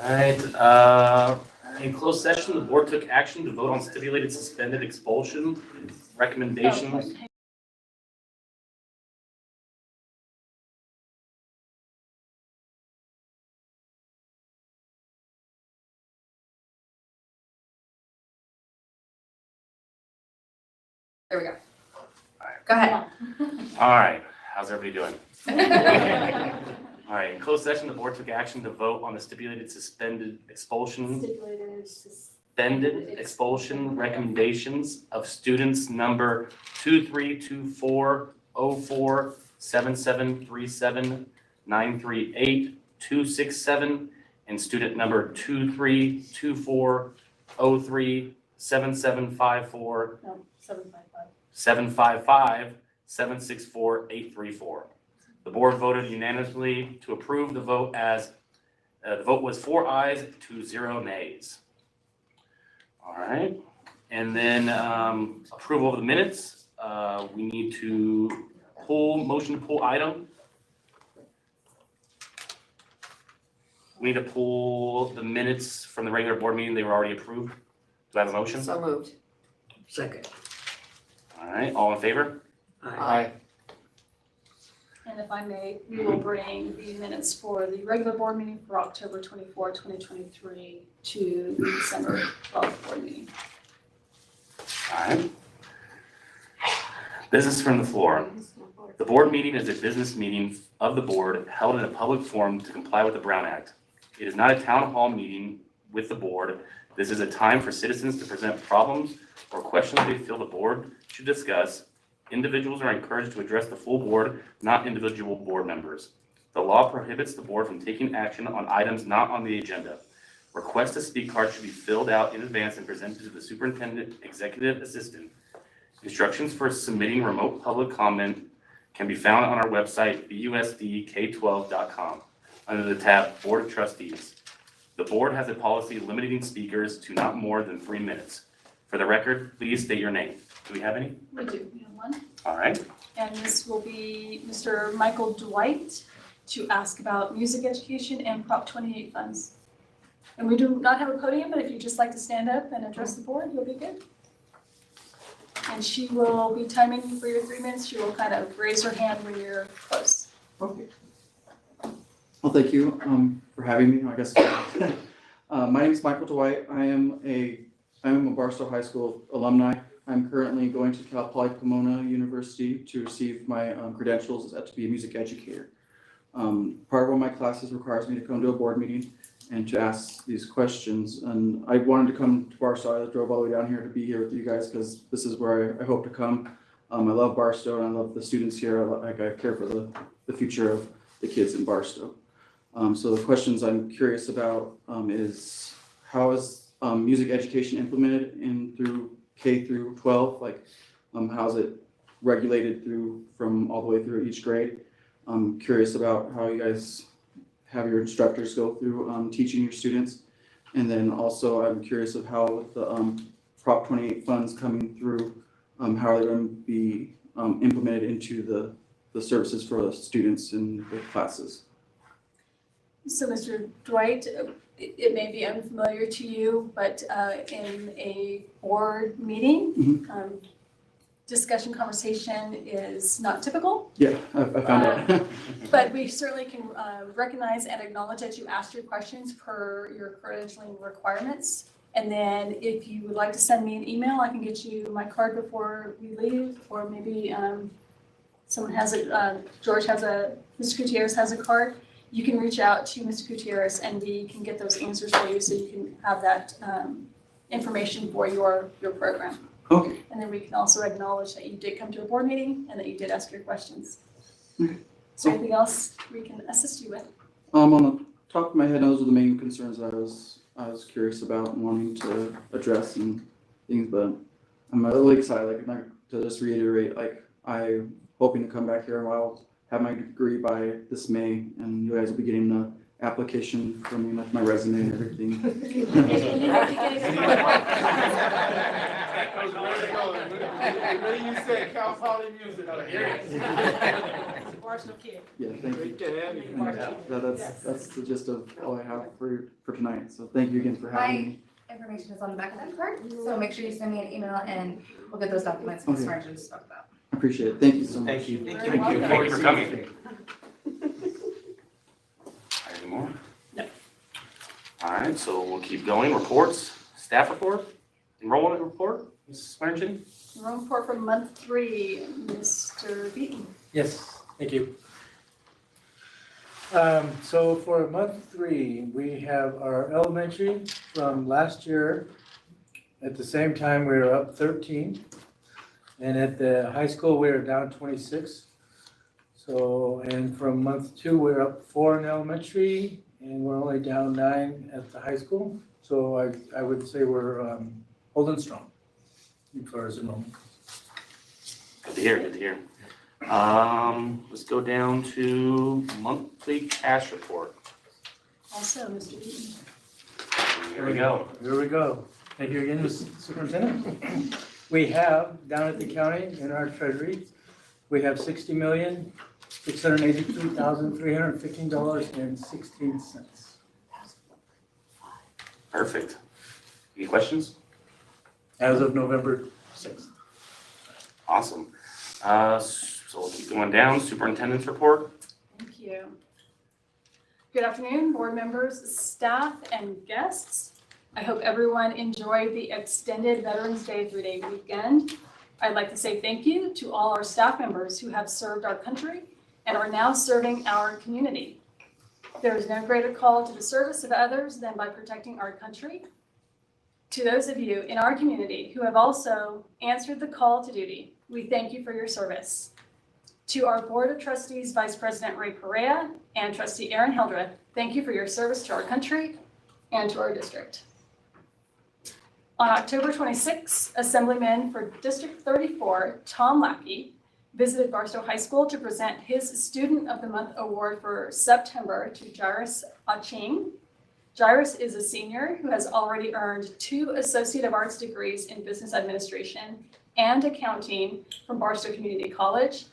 All right, in closed session, the board took action to vote on stipulated suspended expulsion recommendations. There we go. Go ahead. All right, how's everybody doing? All right, in closed session, the board took action to vote on the stipulated suspended expulsion recommendations of students number 2324047737938267 and student number 2324037754 755-764-834. The board voted unanimously to approve the vote as the vote was 4 ayes to 0 nays. All right, and then approval of the minutes. We need to motion to pull item. We need to pull the minutes from the regular board meeting. They were already approved. Do I have a motion? So moved. Second. All right, all in favor? Aye. And if I may, we will bring the minutes for the regular board meeting for October 24, 2023 to the December 12th board meeting. All right. Business from the floor. The board meeting is a business meeting of the board held in a public forum to comply with the Brown Act. It is not a town hall meeting with the board. This is a time for citizens to present problems or questions they feel the board should discuss. Individuals are encouraged to address the full board, not individual board members. The law prohibits the board from taking action on items not on the agenda. Request to speak cards should be filled out in advance and presented to the superintendent executive assistant. Instructions for submitting remote public comment can be found on our website, busdk12.com, under the tab Board of Trustees. The board has a policy limiting speakers to not more than 3 minutes. For the record, please state your name. Do we have any? We do, we have one. All right. And this will be Mr. Michael Dwight to ask about music education and Prop 28 funds. And we do not have a podium, but if you'd just like to stand up and address the board, you'll be good. And she will be timing for your 3 minutes. She will kind of raise her hand when you're close. Okay. Well, thank you for having me, I guess. My name is Michael Dwight. I am a Barstow High School alumni. I'm currently going to Cal Poly Pomona University to receive my credentials to be a music educator. Part of one of my classes requires me to come to a board meeting and to ask these questions. And I wanted to come to Barstow. I drove all the way down here to be here with you guys because this is where I hope to come. I love Barstow and I love the students here. I care for the future of the kids in Barstow. So the questions I'm curious about is how is music education implemented through K through 12? Like, how is it regulated from all the way through each grade? I'm curious about how you guys have your instructors go through teaching your students. And then also I'm curious of how the Prop 28 funds coming through, how are they going to be implemented into the services for the students in the classes? So Mr. Dwight, it may be unfamiliar to you, but in a board meeting, discussion conversation is not typical. Yeah, I found out. But we certainly can recognize and acknowledge that you asked your questions per your credentialing requirements. And then if you would like to send me an email, I can get you my card before we leave, or maybe someone has Mr. Gutierrez has a card. You can reach out to Mr. Gutierrez and we can get those answers for you so you can have that information for your program. Okay. And then we can also acknowledge that you did come to a board meeting and that you did ask your questions. Okay. Is there anything else we can assist you with? On the top of my head, those are the main concerns that I was curious about and wanting to address and things, but I'm really excited, like, to just reiterate, like, I'm hoping to come back here and I'll have my degree by this May, and you guys will be getting the application from me with my resume and everything. What do you say, Cal Poly Music? Barstow kid. Yeah, thank you. Great to have you. That's the gist of all I have for tonight. So thank you again for having me. Information is on the back of that card, so make sure you send me an email and we'll get those documents Ms. Okay. Sargent spoke about. I appreciate it. Thank you so much. Thank you. Thank Thank you. Thank you for coming. Any more? No. All right, so we'll keep going. Reports, staff report, enrollment report, Mrs. Swearengin? Enrollment report for month 3, Mr. Beaton. Yes, thank you. So for month 3, we have our elementary from last year. At the same time, we were up 13. And at the high school, we were down 26. So, and from month 2, we're up 4 in elementary, and we're only down 9 at the high school. So I would say we're holding strong as far as enrollment. Good to hear, good to hear. Let's go down to monthly cash report. Also, Mr. Beaton. Here we go. Here we go. Thank you again, Mr. Superintendent. We have, down at the county in our treasury, we have $60,683,315.16. Perfect. Any questions? As of November 6th. Awesome. So we'll keep going down. Superintendent's report. Thank you. Good afternoon, board members, staff, and guests. I hope everyone enjoyed the extended Veterans Day 3-day weekend. I'd like to say thank you to all our staff members who have served our country and are now serving our community. There is no greater call to the service of others than by protecting our country. To those of you in our community who have also answered the call to duty, we thank you for your service. To our Board of Trustees, Vice President Ray Perea and Trustee Aaron Hildreth, thank you for your service to our country and to our district. On October 26, Assemblyman for District 34, Tom Lackey, visited Barstow High School to present his Student of the Month Award for September to Jairus Aching. Jairus is a senior who has already earned 2 Associate of Arts degrees in Business Administration and Accounting from Barstow Community College.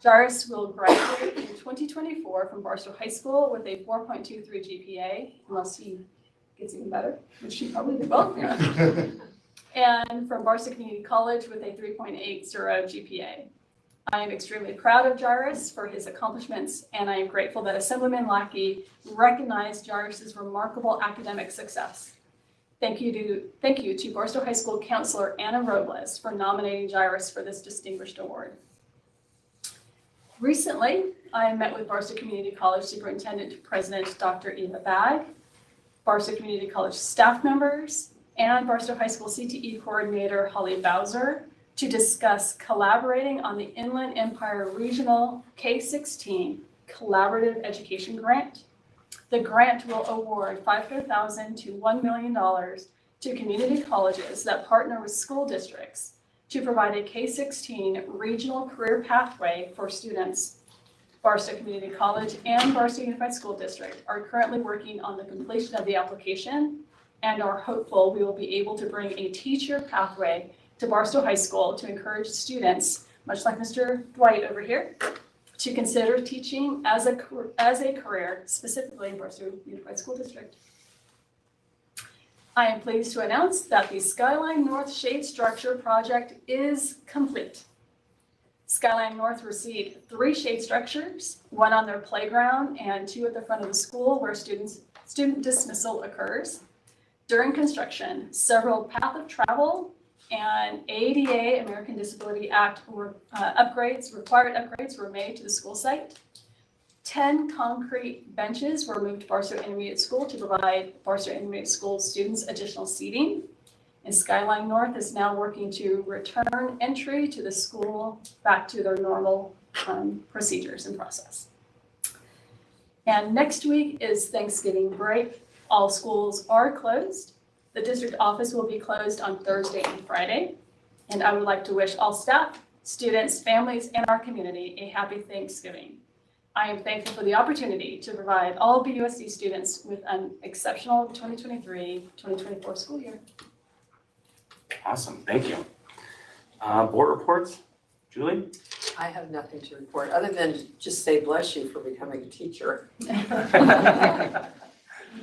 Jairus will graduate in 2024 from Barstow High School with a 4.23 GPA, unless he gets even better, which he probably will. And from Barstow Community College with a 3.80 GPA. I am extremely proud of Jairus for his accomplishments, and I am grateful that Assemblyman Lackey recognized Jairus's remarkable academic success. Thank you to Barstow High School Counselor Anna Robles for nominating Jairus for this distinguished award. Recently, I met with Barstow Community College Superintendent President Dr. Eva Bagg, Barstow Community College staff members, and Barstow High School CTE Coordinator Holly Bowser to discuss collaborating on the Inland Empire Regional K-16 Collaborative Education Grant. The grant will award $500,000 to $1 million to community colleges that partner with school districts to provide a K-16 regional career pathway for students. Barstow Community College and Barstow Unified School District are currently working on the completion of the application and are hopeful we will be able to bring a teacher pathway to Barstow High School to encourage students, much like Mr. Dwight over here, to consider teaching as a career, specifically in Barstow Unified School District. I am pleased to announce that the Skyline North Shade Structure project is complete. Skyline North received 3 shade structures, 1 on their playground and 2 at the front of the school where student dismissal occurs. During construction, several path of travel and ADA, American Disability Act, required upgrades were made to the school site. 10 concrete benches were moved to Barstow Intermediate School to provide Barstow Intermediate School students additional seating. And Skyline North is now working to return entry to the school back to their normal procedures and process. And next week is Thanksgiving break. All schools are closed. The district office will be closed on Thursday and Friday. And I would like to wish all staff, students, families, and our community a happy Thanksgiving. I am thankful for the opportunity to provide all BUSD students with an exceptional 2023-2024 school year. Awesome, thank you. Board reports, Julie? I have nothing to report, other than just say bless you for becoming a teacher,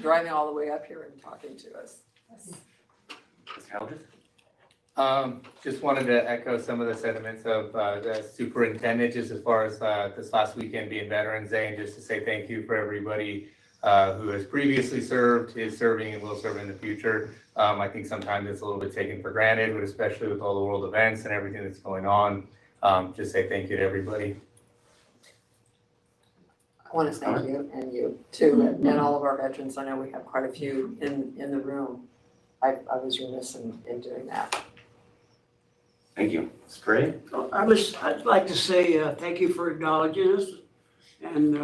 driving all the way up here and talking to us. Mr. Haldred? Just wanted to echo some of the sentiments of the superintendent, just as far as this last weekend being Veterans Day, and just to say thank you for everybody who has previously served, is serving, and will serve in the future. I think sometimes it's a little bit taken for granted, but especially with all the world events and everything that's going on, just say thank you to everybody. I want to thank you and you too, and all of our veterans. I know we have quite a few in the room. I was remiss in doing that. Thank you. Ms. Gray? I'd like to say thank you for acknowledging us. And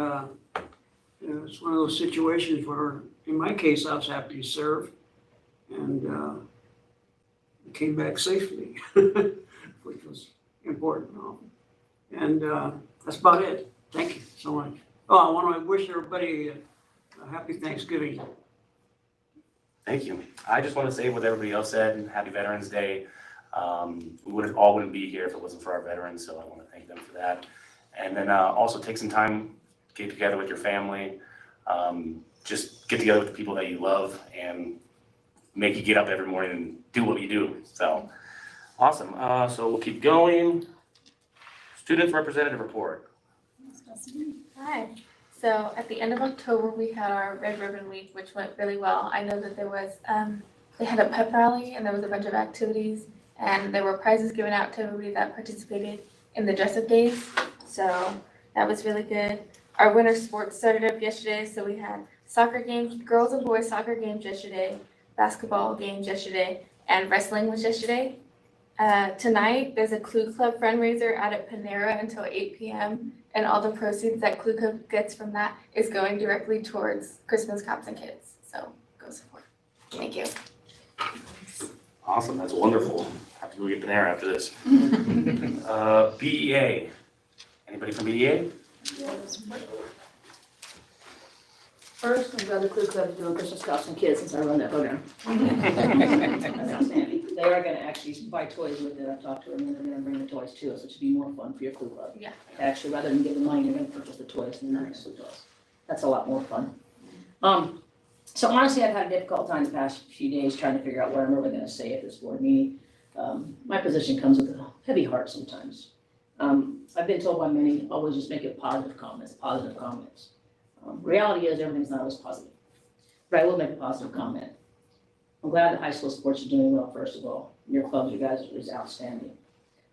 it's one of those situations where, in my case, I was happy to serve and came back safely, which was important. And that's about it. Thank you so much. Oh, I want to wish everybody a happy Thanksgiving. Thank you. I just want to say what everybody else said, Happy Veterans Day. We wouldn't be here if it wasn't for our veterans, so I want to thank them for that. And then also take some time, get together with your family, just get together with the people that you love and make you get up every morning and do what you do. So, awesome. So we'll keep going. Students Representative Report. Hi. So at the end of October, we had our Red Ribbon Week, which went really well. I know that there was, they had a pep rally and there was a bunch of activities and there were prizes given out to everybody that participated in the dress-up days. So that was really good. Our winter sports started up yesterday. So we had soccer games, girls and boys soccer games yesterday, basketball games yesterday, and wrestling was yesterday. Tonight, there's a Clue Club fundraiser out at Panera until 8 p.m. And all the proceeds that Clue Club gets from that is going directly towards Christmas Cops and Kids. So go support. Thank you. Awesome. That's wonderful. Have to go get Panera after this. BEA. Anybody from BEA? First, I'm glad the Clue Club is doing Christmas Cops and Kids since I run that program. That's outstanding. They are gonna actually buy toys with it. I've talked to them and they're gonna bring the toys to us, which should be more fun for your Clue Club. Yeah. Actually, rather than give the money, they're gonna purchase the toys and then bring the toys. That's a lot more fun. So honestly, I've had a difficult time the past few days trying to figure out what I'm really gonna say at this board meeting. My position comes with a heavy heart sometimes. I've been told by many, always just make it positive comments. Reality is everything's not always positive, but I will make a positive comment. I'm glad the high school sports are doing well, first of all. Your clubs, you guys, is outstanding.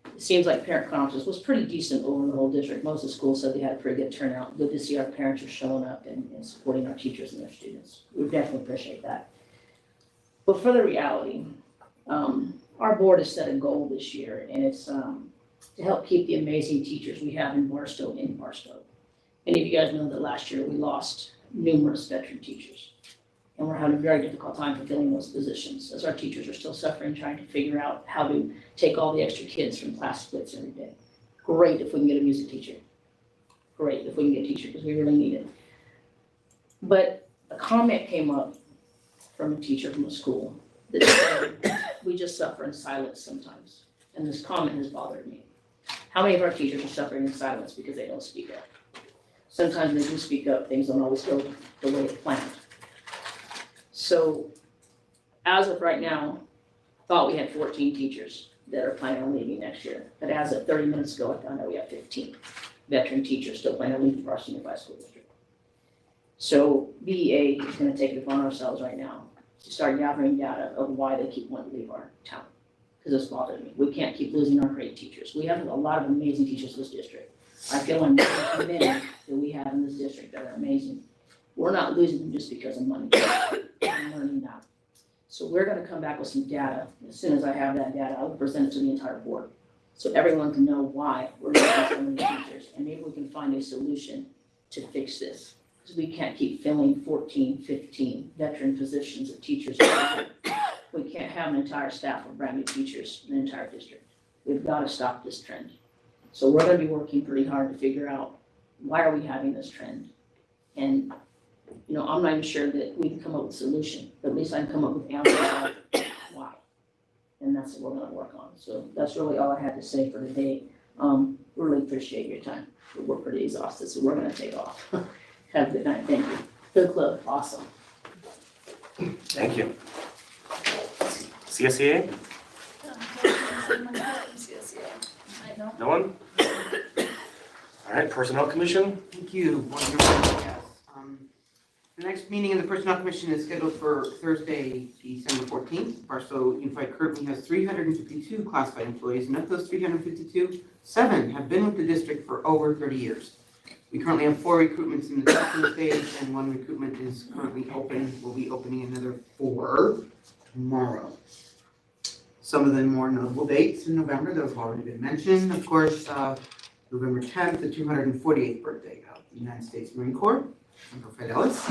It seems like parent conference was pretty decent over the whole district. Most of the schools said they had a pretty good turnout. Good to see our parents are showing up and supporting our teachers and their students. We definitely appreciate that. But for the reality, our board has set a goal this year, and it's to help keep the amazing teachers we have in Barstow. Many of you guys know that last year we lost numerous veteran teachers. And we're having a very difficult time fulfilling those positions as our teachers are still suffering, trying to figure out how to take all the extra kids from class splits every day. Great if we can get a music teacher. Great if we can get a teacher because we really need it. But a comment came up from a teacher from a school that said, we just suffer in silence sometimes. And this comment has bothered me. How many of our teachers are suffering in silence because they don't speak up? Sometimes when they do speak up, things don't always go the way it's planned. So as of right now, I thought we had 14 teachers that are planning on leaving next year. But as of 30 minutes ago, I found out we have 15 veteran teachers still planning on leaving for our senior high school district. So BEA is going to take it upon ourselves right now to start gathering data of why they keep wanting to leave our town. Because it's bothering me. We can't keep losing our great teachers. We have a lot of amazing teachers in this district. I feel I'm too many that we have in this district that are amazing. We're not losing them just because of money. I'm learning that. So we're going to come back with some data. As soon as I have that data, I will present it to the entire board. So everyone can know why we're losing so many teachers. And maybe we can find a solution to fix this. Because we can't keep filling 14, 15 veteran positions of teachers. We can't have an entire staff of brand new teachers in the entire district. We've got to stop this trend. So we're going to be working pretty hard to figure out why are we having this trend. And, you know, I'm not even sure that we can come up with a solution, but at least I can come up with answers of why. And that's what we're going to work on. So that's really all I had to say for today. Really appreciate your time. We're pretty exhausted, so we're gonna take off. Have a good night, thank you. Good club, awesome. Thank you. CSEA? No one? All right, Personnel Commission? Thank you, Board Member. Yes. The next meeting of the Personnel Commission is scheduled for Thursday, December 14th. Barstow Unified currently has 352 classified employees, and of those 352, 7 have been with the district for over 30 years. We currently have 4 recruitments in the testing stage, and 1 recruitment is currently open. We'll be opening another 4 tomorrow. Some of the more notable dates in November, those have already been mentioned. Of course, November 10th, the 248th birthday of the United States Marine Corps, Semper Fidelis.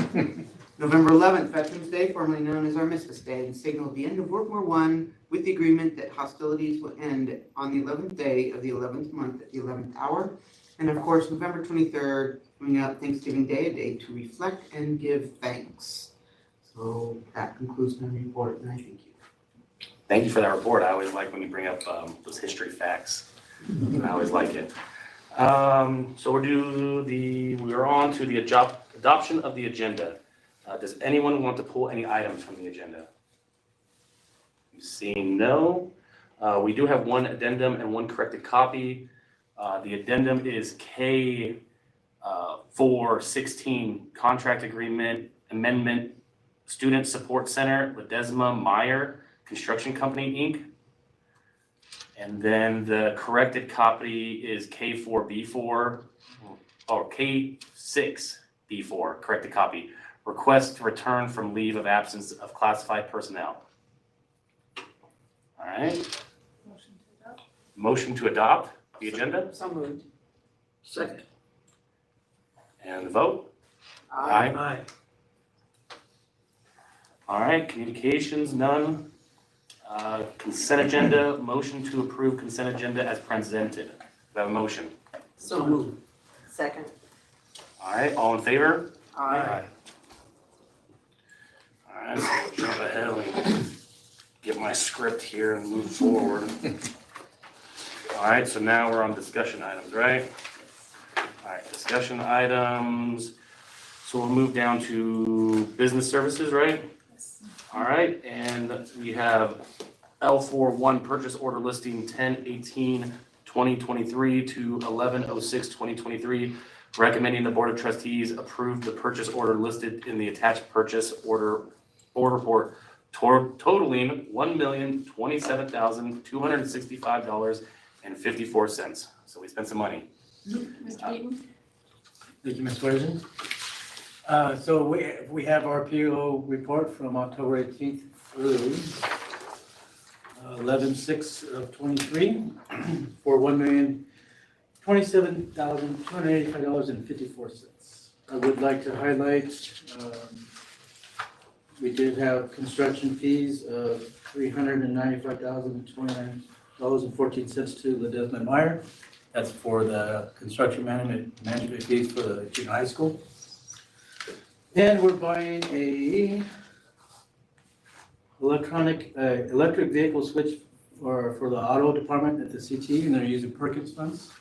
November 11th, Veterans Day, formerly known as Armistice Day, and signaled the end of World War I with the agreement that hostilities will end on the 11th day of the 11th month at the 11th hour. And of course, November 23rd, coming up, Thanksgiving Day, a day to reflect and give thanks. So that concludes my report, and I thank you. Thank you for that report. I always like when you bring up those history facts. I always like it. So we're on to the adoption of the agenda. Does anyone want to pull any items from the agenda? Seeing no, we do have 1 addendum and 1 corrected copy. The addendum is K 416 contract agreement amendment, Student Support Center, Ledesma Meyer Construction Company, Inc. And then the corrected copy is K4B4, or K6B4, corrected copy. Request to return from leave of absence of classified personnel. All right. Motion to adopt the agenda So moved. Second. and the vote. Aye. All right, communications, none. Consent agenda, motion to approve consent agenda as presented. Do I have a motion? So moved. Second. All right, all in favor? Aye. All right, so we'll jump ahead and get my script here and move forward. All right, so now we're on discussion items, right? All right, discussion items. So we'll move down to business services, right? All right, and we have L41 purchase order listing 10/18/2023 to 11/06/2023, recommending the Board of Trustees approve the purchase order listed in the attached purchase order report totaling $1,027,265.54. So we spent some money. Mr. Eaton? Thank you, Ms. Ferguson. So we have our PO report from October 18th through 11/6/23 for $1,027,285.54. I would like to highlight, we did have construction fees of $395,029.14 to Ledesma Meyer. That's for the construction management fees for the junior high school. And we're buying a electric vehicle switch for the auto department at the CT, and they're using Perkins funds.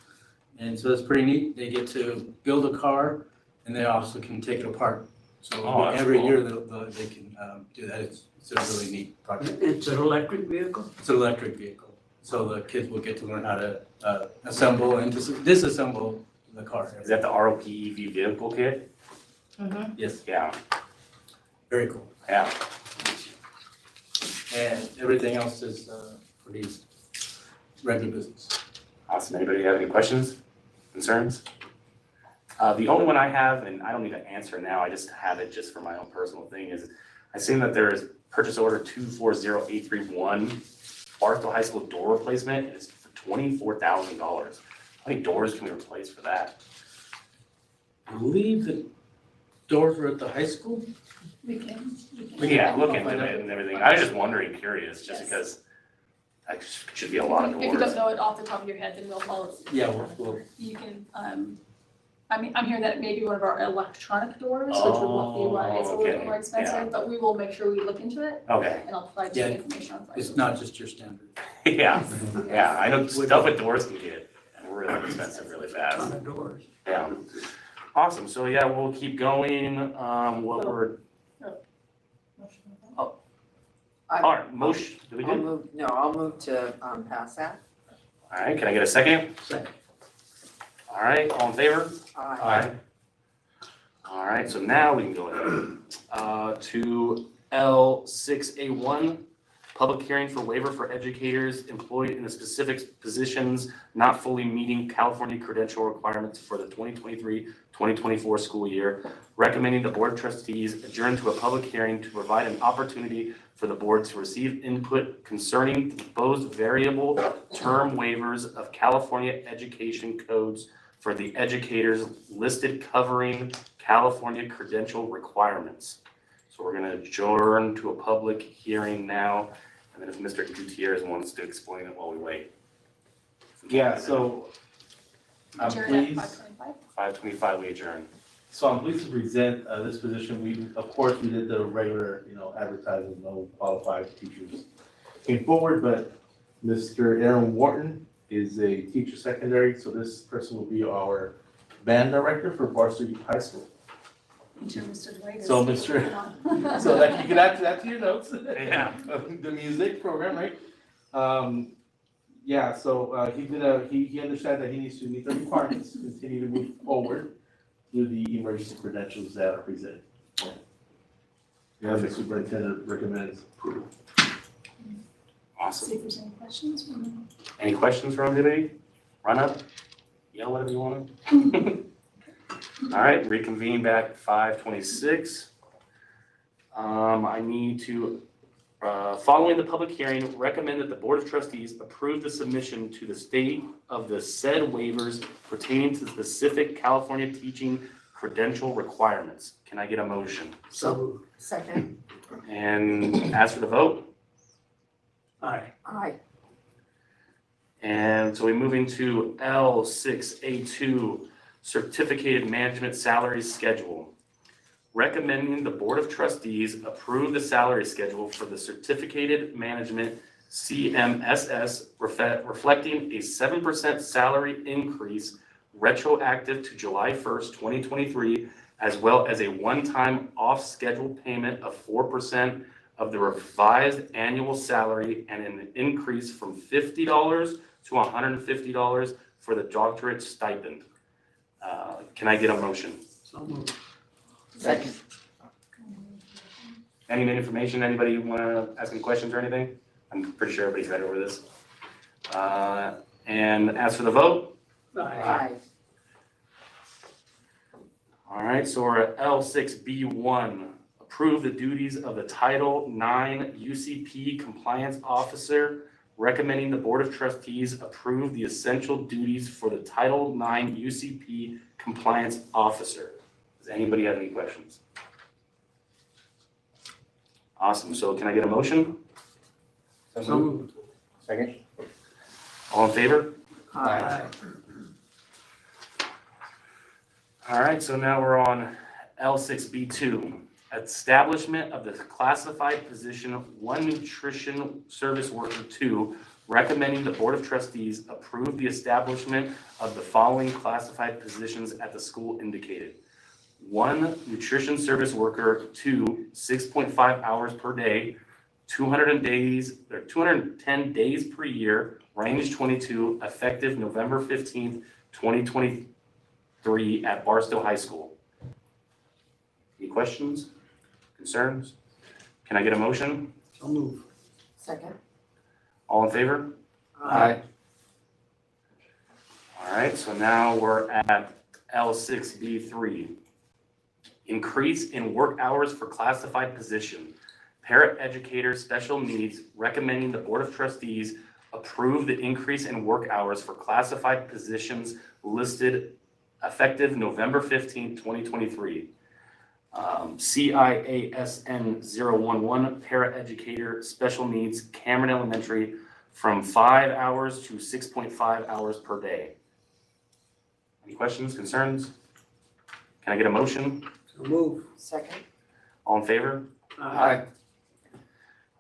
And so that's pretty neat. They get to build a car, and they also can take it apart. So that's every cool. year they can do that. It's a really neat project. It's an electric vehicle? It's an electric vehicle. So the kids will get to learn how to assemble and disassemble the car. Is that the ROPEV vehicle kit? Yes, Yeah, very cool. yeah. And everything else is pretty regular business. Awesome. Anybody have any questions, concerns? The only one I have, and I don't need to answer now, I just have it just for my own personal thing, is I seen that there is purchase order 240831, Barstow High School door replacement, and it's for $24,000. How many doors can we replace for that? I believe the doors were at the high school. We can. Yeah, look into it and everything. I was just wondering, curious, just Yes. because that should be a lot of If you don't doors. know it off the top of your head, then we'll follow. Yeah, well, You can, I'm hearing that it may be one of our electronic doors, which would be why it's a little bit more Okay, yeah. expensive, but we will make sure we look into it, Okay, and I'll provide you Yeah, information on Friday. it's not just your standard. yeah, yeah, I know stuff with doors can get really expensive really fast. Ton of doors. Yeah. Awesome. So yeah, we'll keep going. What we're, all right, motion, do we I'll do? move to, pass that. All right, can I get a second? Second. All right, all in favor? Aye. All right, so now we can go ahead to L6A1, public hearing for waiver for educators employed in the specific positions not fully meeting California credential requirements for the 2023-2024 school year, recommending the Board of Trustees adjourn to a public hearing to provide an opportunity for the board to receive input concerning the proposed variable term waivers of California education codes for the educators listed covering California credential requirements. So we're gonna adjourn to a public hearing now, and then if Mr. Gutierrez wants to explain it while we wait. Yeah, so I'm Adjourn at pleased, 5:25. 5:25, we adjourn. so I'm pleased to present this position. We, of course, we did the regular, advertising, no qualified teachers came forward, but Mr. Aaron Wharton is a teacher secondary, so this person will be our band director for Barstow High School. Enter Mr. Dwight is- So So that you can add that to your notes. Yeah. The music program, right? Yeah, so he understands that he needs to meet the requirements, continue to move forward through the emergency credentials that are presented. Yeah, the superintendent recommends approval. Awesome. See if there's any questions. Any questions from anybody? Run up, yell whatever you want to. All right, reconvene back at 5:26. I need to, following the public hearing, recommend that the Board of Trustees approve the submission to the state of the said waivers pertaining to specific California teaching credential requirements. Can I get a motion? So moved. Second. And as for the vote? Aye. Aye. And so we move into L6A2, Certificated Management Salary Schedule. Recommending the Board of Trustees approve the salary schedule for the Certificated Management CMSS, reflecting a 7% salary increase retroactive to July 1st, 2023, as well as a one-time off-schedule payment of 4% of the revised annual salary and an increase from $50 to $150 for the doctorate stipend. Can I get a motion? So moved. Second. Any information, anybody want to ask any questions or anything? I'm pretty sure everybody's read over this. And as for the vote? Aye. All right, so we're at L6B1, approve the duties of the Title IX UCP Compliance Officer, recommending the Board of Trustees approve the essential duties for the Title IX UCP Compliance Officer. Does anybody have any questions? Awesome, so can I get a motion? So moved. Second? All in favor? Aye. All right, so now we're on L6B2, establishment of the classified position of 1 nutrition service worker 2, recommending the Board of Trustees approve the establishment of the following classified positions at the school indicated. 1 nutrition service worker 2, 6.5 hours per day, 210 days per year, range 22, effective November 15th, 2023 at Barstow High School. Any questions, concerns? Can I get a motion? So moved. Second. All in favor? Aye. All right, so now we're at L6B3. Increase in work hours for classified position. Paraeducator special needs, recommending the Board of Trustees approve the increase in work hours for classified positions listed effective November 15th, 2023. CIASN 011, paraeducator special needs, Cameron Elementary, from 5 hours to 6.5 hours per day. Any questions, concerns? Can I get a motion? So moved. Second. All in favor? Aye.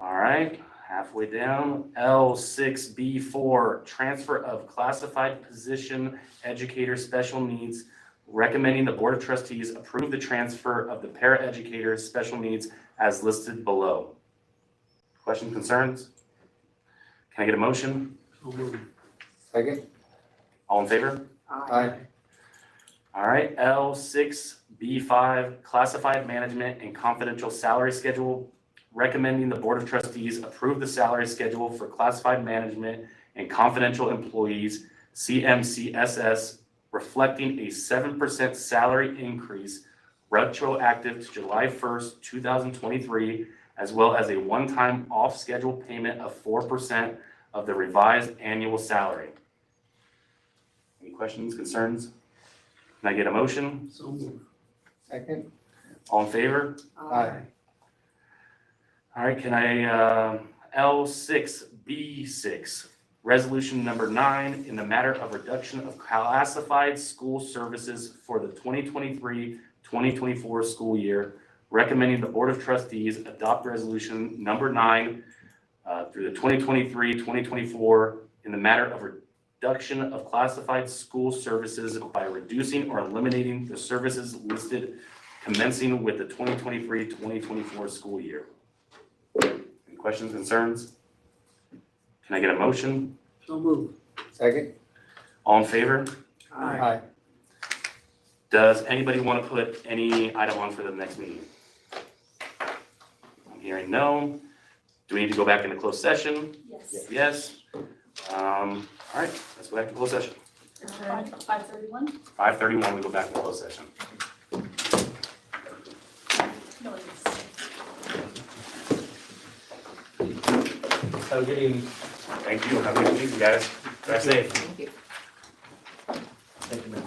All right, halfway down, L6B4, transfer of classified position educator special needs, recommending the Board of Trustees approve the transfer of the paraeducator special needs as listed below. Questions, concerns? Can I get a motion? Second? All in favor? Aye. All right, L6B5, classified management and confidential salary schedule, recommending the Board of Trustees approve the salary schedule for classified management and confidential employees, CMCSS, reflecting a 7% salary increase retroactive to July 1st, 2023, as well as a one-time off-schedule payment of 4% of the revised annual salary. Any questions, concerns? Can I get a motion? So moved. Second? All in favor? Aye. All right, can I, L6B6, resolution number 9, in the matter of reduction of classified school services for the 2023-2024 school year, recommending the Board of Trustees adopt resolution number 9 through the 2023-2024 in the matter of reduction of classified school services by reducing or eliminating the services listed commencing with the 2023-2024 school year. Any questions, concerns? Can I get a motion? So moved. Second? All in favor? Aye. Does anybody want to put any item on for the next meeting? I'm hearing no. Do we need to go back into closed session? Yes. Yes. All right, let's go back to closed session. 5:31? 5:31, we go back to closed session. No, it's. Have a good evening. Thank you. Have a good week, guys. Drive safe. Thank you. Thank you, ma'am.